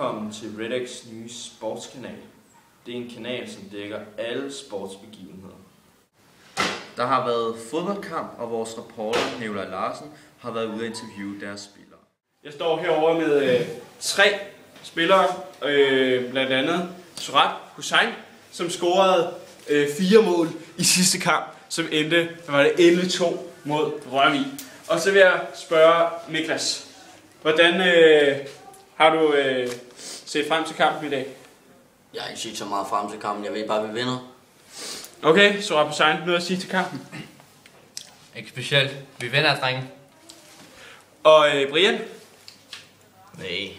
Velkommen til RedX nye sportskanal. Det er en kanal, som dækker alle sportsbegivenheder. Der har været fodboldkamp, og vores reporter, Nikolaj Larsen, har været ude at interviewe deres spillere. Jeg står herovre med 3 spillere, blandt andet Surat Hussain, som scorede 4 mål i sidste kamp, som endte, der var det 11-2 mod Rørvig. Og så vil jeg spørge Niklas, hvordan har du set frem til kampen i dag? Jeg har ikke set så meget frem til kampen, jeg ved bare, at vi vinder. Okay, Surat Hussain, noget at sige til kampen? Ikke specielt. Vi vinder, drenge. Og Brian? Nej.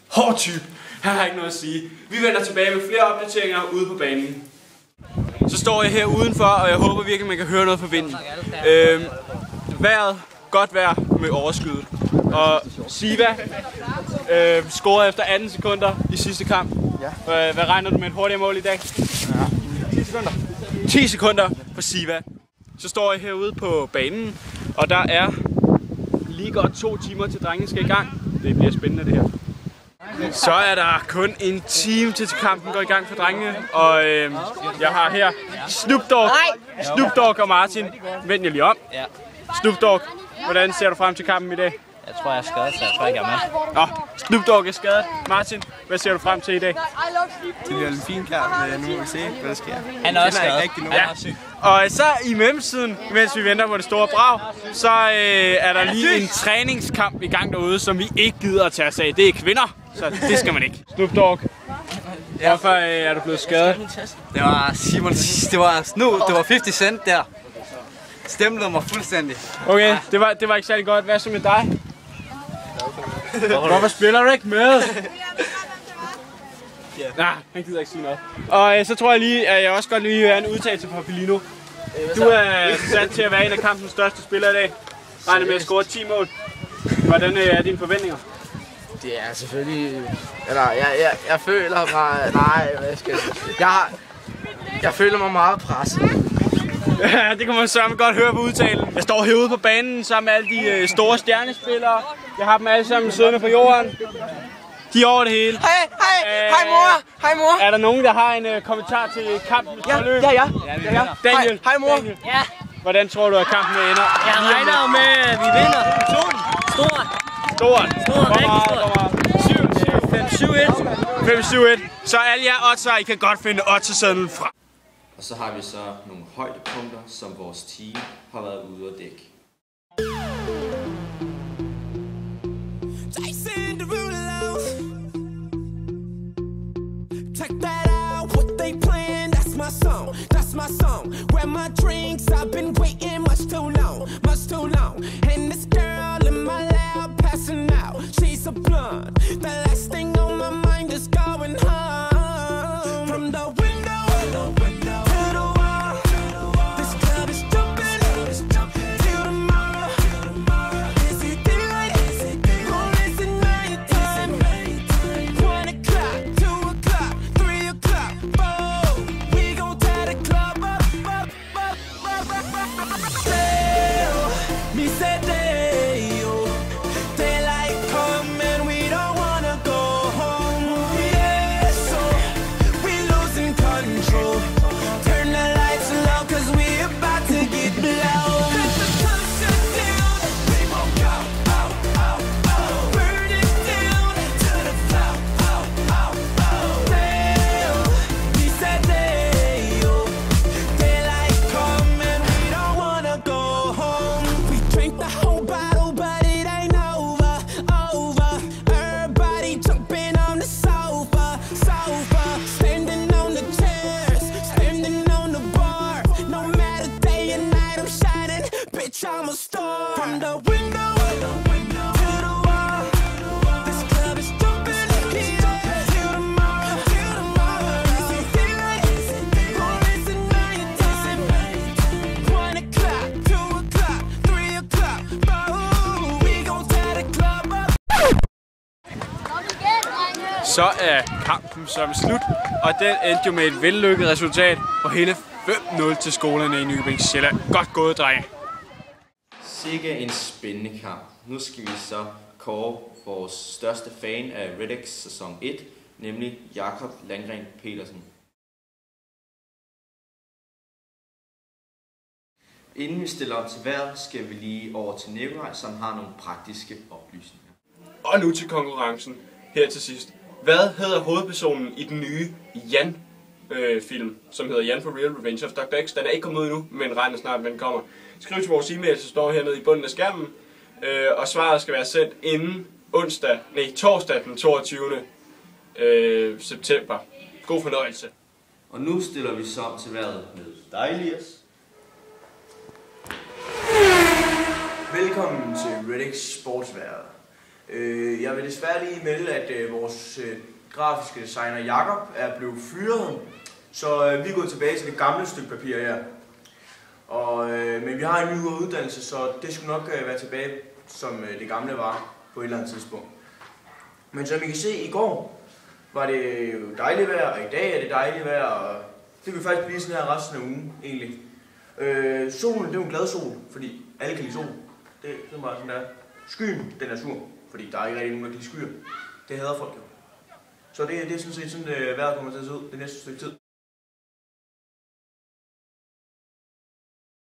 Hård type. Han har ikke noget at sige. Vi vender tilbage med flere opdateringer ude på banen. Så står jeg her udenfor, og jeg håber virkelig, man kan høre noget fra vinden. Vejret, godt vejr med overskyet. Og Siva scorede efter 18 sekunder i sidste kamp. Ja. Hvad regner du med et hurtigere mål i dag? Ja. 10 sekunder. 10 sekunder for Siva. Så står jeg herude på banen, og der er lige godt 2 timer til drengene skal i gang. Det bliver spændende det her. Så er der kun en time til kampen går i gang for drengene, og jeg har her Snoop Dogg og Martin. Vent jer lige om. Snoop Dogg, hvordan ser du frem til kampen i dag? Jeg tror, jeg er skadet, så jeg tror ikke, jeg er med. Snoop Dogg er skadet. Martin, hvad ser du frem til i dag? Det bliver en fin kamp, nu må vi se, hvad der sker. Han er også skadet. Og så i mellemtiden, mens vi venter på det store brag, så er der lige en træningskamp i gang derude, som vi ikke gider at tage os af. Det er kvinder, så det skal man ikke. Snoop Dogg, hvorfor er du blevet skadet? Det var Simon, det var 50 Cent der. Stemlede mig fuldstændig. Okay, det var ikke særlig godt. Hvad så med dig? Hvorfor spiller du ikke med? Nej, han gider ikke sige noget. Og så tror jeg lige, at jeg også godt lige vil have en udtalelse fra Pelino. Du er sat til at være en af kampens største spillere i dag. Regner med at score 10 mål. Hvordan er dine forventninger? Det er selvfølgelig... Eller, jeg føler mig... Nej, hvad skal jeg føler mig meget presset. Ja, det kan man sørme godt høre på udtalen. Jeg står herude på banen sammen med alle de store stjernespillere. Jeg har dem alle sammen siddende på jorden. De er over det hele. Hej mor! Hej mor! Er der nogen, der har en kommentar til kampens forløb? Ja. Daniel? Hej mor! Ja. Hvordan tror du, at kampen ender? Jeg regner med, at vi vinder. Stort. Rigtig stort. 5-7-1. Så alle jer oddsere, I kan godt finde oddssedlen fra. Og så har vi så nogle højdepunkter, som vores team har været ude at dække. That's my song. Grab my drinks, I've been waiting much too long. And this girl in my lap passing out. She's a blonde. The last thing on my mind is going home. From the window to the wall. This club is jumping till tomorrow. Is it daylight? Or is it nighttime? 1 o'clock, 2 o'clock, 3 o'clock, 4. We gon' tear the club up. Me said daylight come and we don't wanna go home. Yeah, so we losing control. Turn the lights low 'cause we about to get blown. Let the sun shut down. We won't go out. Burn it down to the floor. We said daylight come and we don't wanna go home. We drank the whole bottle, but it ain't over. Everybody jumping on the sofa. Standing on the chairs, standing on the bar. No matter day and night, I'm shining. Bitch, I'm a star. From the window to the wall. This club is jumping till tomorrow. Is it daylight or is it nighttime? 1 o'clock, 2 o'clock, 3 o'clock, 4. We gon' tear the club up. Så er kampen som slut, og den endte jo med et vellykket resultat på hele 5-0 til skolerne i Nykøbing Sjælland. Godt gået, drenge. Sikke en spændende kamp. Nu skal vi så kåre vores største fan af Red X sæson 1, nemlig Jakob Landgren Petersen. Inden vi stiller om til vejret, skal vi lige over til Nikolaj, som har nogle praktiske oplysninger. Og nu til konkurrencen. Her til sidst. Hvad hedder hovedpersonen i den nye Jan-film, som hedder Jan for Real Revenge of Dr. X? Den er ikke kommet ud endnu, men regner snart, med den kommer. Skriv til vores e-mail, så står hernede i bunden af skærmen. Og svaret skal være sendt inden torsdag den 22. september. God fornøjelse. Og nu stiller vi så om til vejret med dig, Elias. Velkommen til Red X Sportsvejret. Jeg vil desværre lige melde, at vores grafiske designer Jakob er blevet fyret, så vi er gået tilbage til det gamle stykke papir her. Men vi har en ny uddannelse, så det skulle nok være tilbage, som det gamle var på et eller andet tidspunkt. Men som I kan se, i går var det jo dejligt vejr, og i dag er det dejligt vejr, og det vil faktisk blive sådan her resten af ugen, egentlig. Solen, det er jo en glad sol, fordi alle kan lide sol. Det er bare sådan der. Skyen, den er sur, fordi der er ikke rigtig nogen, der kan lide skyer. Det hader folk jo. Så det er sådan set sådan, vejret kommer til at se ud det næste stykke tid.